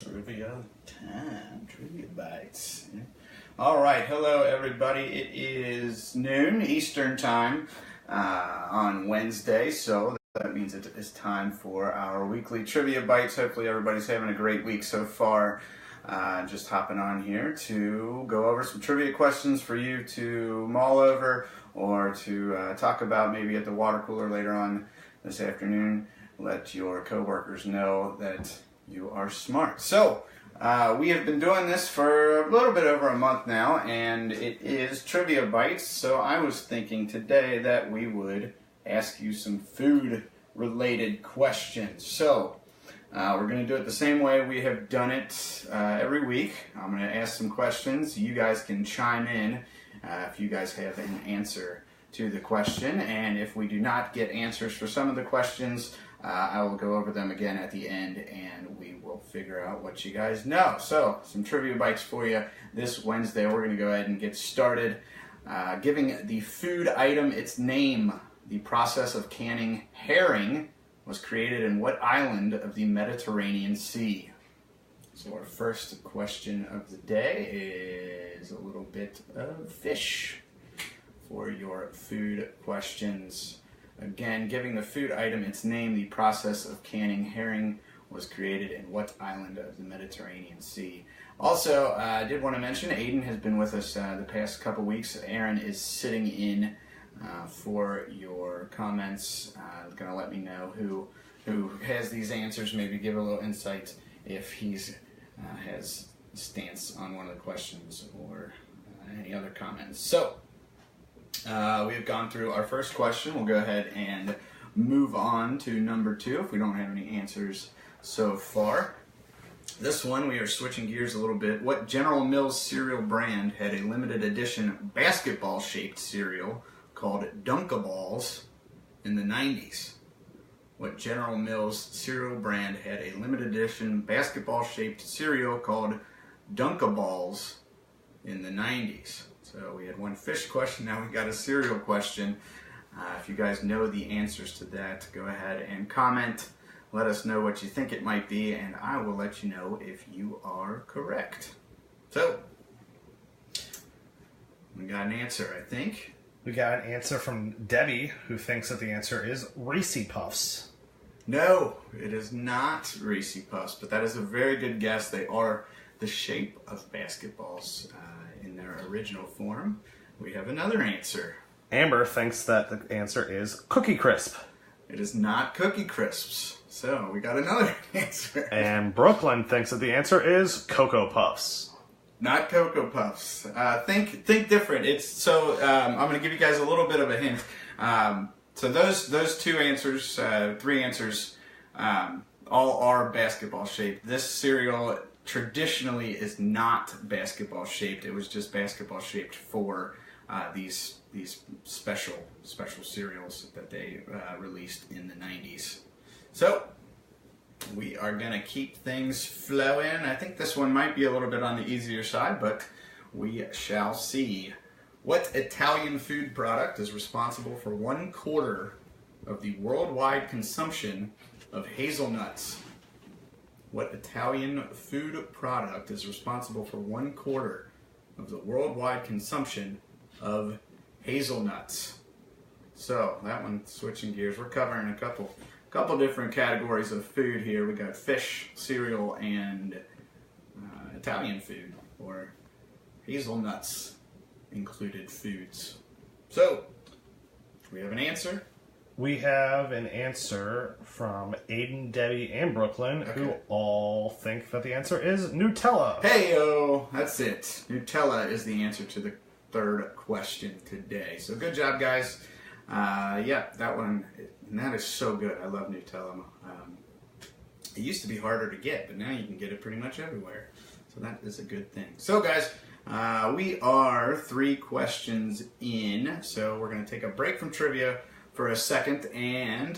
Trivia time, trivia bites. All right, hello everybody. It is noon Eastern time on Wednesday, so that means it is time for our weekly trivia bites. Hopefully everybody's having a great week so far. Just hopping on here to go over some trivia questions for you to mull over or to talk about maybe at the water cooler later on this afternoon. Let your coworkers know that you are smart. So, we have been doing this for a little bit over a month now, and it is Trivia Bites. So I was thinking today that we would ask you some food-related questions. So, we're going to do it the same way we have done it every week. I'm going to ask some questions. You guys can chime in if you guys have an answer to the question, and if we do not get answers for some of the questions, I will go over them again at the end, and we will figure out what you guys know. So, some trivia bites for you this Wednesday. We're going to go ahead and get started. Giving the food item its name. The process of canning herring was created in what island of the Mediterranean Sea? So our first question of the day is a little bit of fish for your food questions. Again, giving the food item its name, the process of canning herring was created in what island of the Mediterranean Sea? Also, I did want to mention, Aiden has been with us the past couple weeks. Aaron is sitting in for your comments. Going to let me know who has these answers, maybe give a little insight if he's has a stance on one of the questions or any other comments. So, we have gone through our first question. We'll go ahead and move on to number 2 if we don't have any answers so far. This one, we are switching gears a little bit. What General Mills cereal brand had a limited edition basketball-shaped cereal called Dunkaballs in the 90s? What General Mills cereal brand had a limited edition basketball-shaped cereal called Dunkaballs in the 90s? So we had one fish question, now we got a cereal question. If you guys know the answers to that, go ahead and comment. Let us know what you think it might be, and I will let you know if you are correct. So, we got an answer, I think. We got an answer from Debbie, who thinks that the answer is Reese Puffs. No, it is not Reese Puffs, but that is a very good guess. They are the shape of basketballs in their original form. We have another answer. Amber thinks that the answer is Cookie Crisp. It is not Cookie Crisps. So, we got another answer. And Brooklyn thinks that the answer is Cocoa Puffs. Not Cocoa Puffs. Think different. It's so. I'm going to give you guys a little bit of a hint. So those two answers, 3 answers, all are basketball shaped. This cereal traditionally is not basketball shaped. It was just basketball shaped for these special cereals that they released in the 90s. So, we are going to keep things flowing. I think this one might be a little bit on the easier side, but we shall see. What Italian food product is responsible for 1/4 of the worldwide consumption of hazelnuts? What Italian food product is responsible for 1/4 of the worldwide consumption of hazelnuts? So, that one, switching gears, we're covering a couple different categories of food here. We got fish, cereal, and Italian food, or hazelnuts included foods. So, we have an answer. We have an answer from Aiden, Debbie, and Brooklyn, who all think that the answer is Nutella. Hey-o, that's it. Nutella is the answer to the third question today. So, good job, guys. Yeah, that one, and that is so good. I love Nutella. It used to be harder to get, but now you can get it pretty much everywhere. So that is a good thing. So guys, we are 3 questions in, so we're going to take a break from trivia for a second, and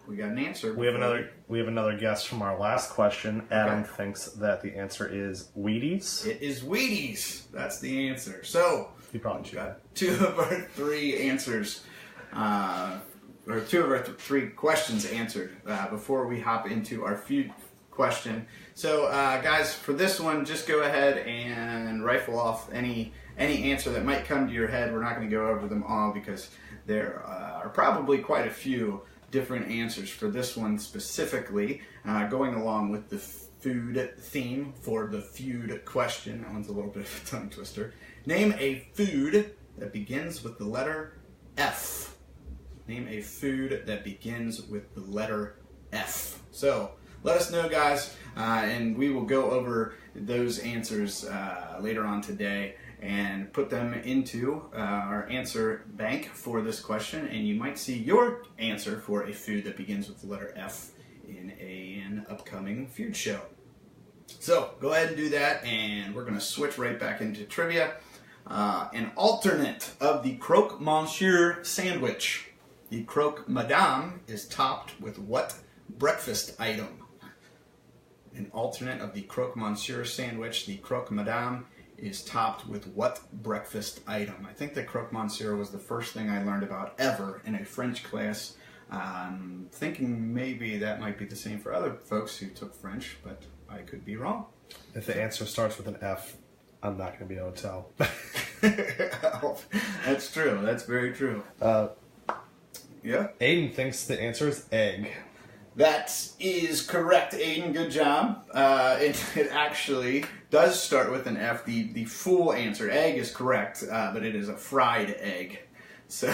we got an answer. We have another guess from our last question. Adam thinks that the answer is Wheaties. It is Wheaties. That's the answer. So you probably got 2 of our 3 answers. Or 2 of our 3 questions answered before we hop into our question. So, guys, for this one, just go ahead and rifle off any answer that might come to your head. We're not going to go over them all because there are probably quite a few different answers for this one specifically, going along with the food theme for the feud question. That one's a little bit of a tongue twister. Name a food that begins with the letter F. Name a food that begins with the letter F. So let us know, guys, and we will go over those answers later on today and put them into our answer bank for this question, and you might see your answer for a food that begins with the letter F in an upcoming food show. So go ahead and do that, and we're going to switch right back into trivia. An alternate of the croque monsieur sandwich. The croque madame is topped with what breakfast item? An alternate of the croque monsieur sandwich, the croque madame, is topped with what breakfast item? I think the croque monsieur was the first thing I learned about ever in a French class. Thinking maybe that might be the same for other folks who took French, but I could be wrong. If the answer starts with an F, I'm not going to be able to tell. That's true. That's very true. Yeah. Aiden thinks the answer is egg. That is correct, Aiden. Good job. It actually does start with an F. The full answer, egg, is correct, but it is a fried egg. So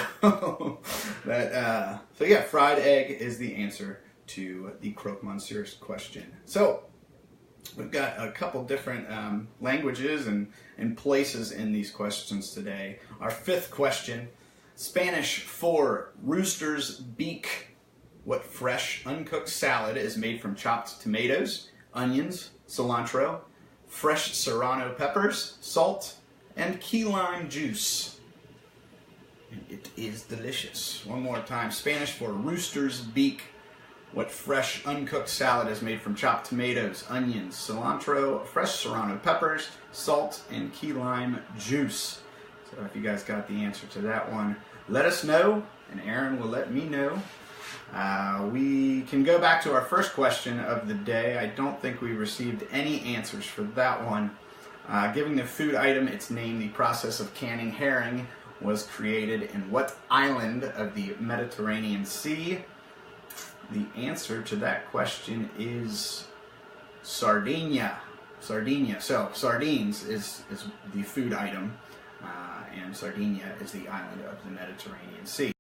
yeah, fried egg is the answer to the croque monsieur question. So we've got a couple different languages and places in these questions today. Our fifth question, Spanish for rooster's beak. What fresh, uncooked salad is made from chopped tomatoes, onions, cilantro, fresh serrano peppers, salt, and key lime juice? And it is delicious. One more time. Spanish for rooster's beak. What fresh, uncooked salad is made from chopped tomatoes, onions, cilantro, fresh serrano peppers, salt, and key lime juice? So if you guys got the answer to that one, let us know, and Aaron will let me know. We can go back to our first question of the day. I don't think we received any answers for that one. Giving the food item its name, the process of canning herring was created in what island of the Mediterranean Sea? The answer to that question is Sardinia. Sardinia. So sardines is the food item, and Sardinia is the island of the Mediterranean Sea.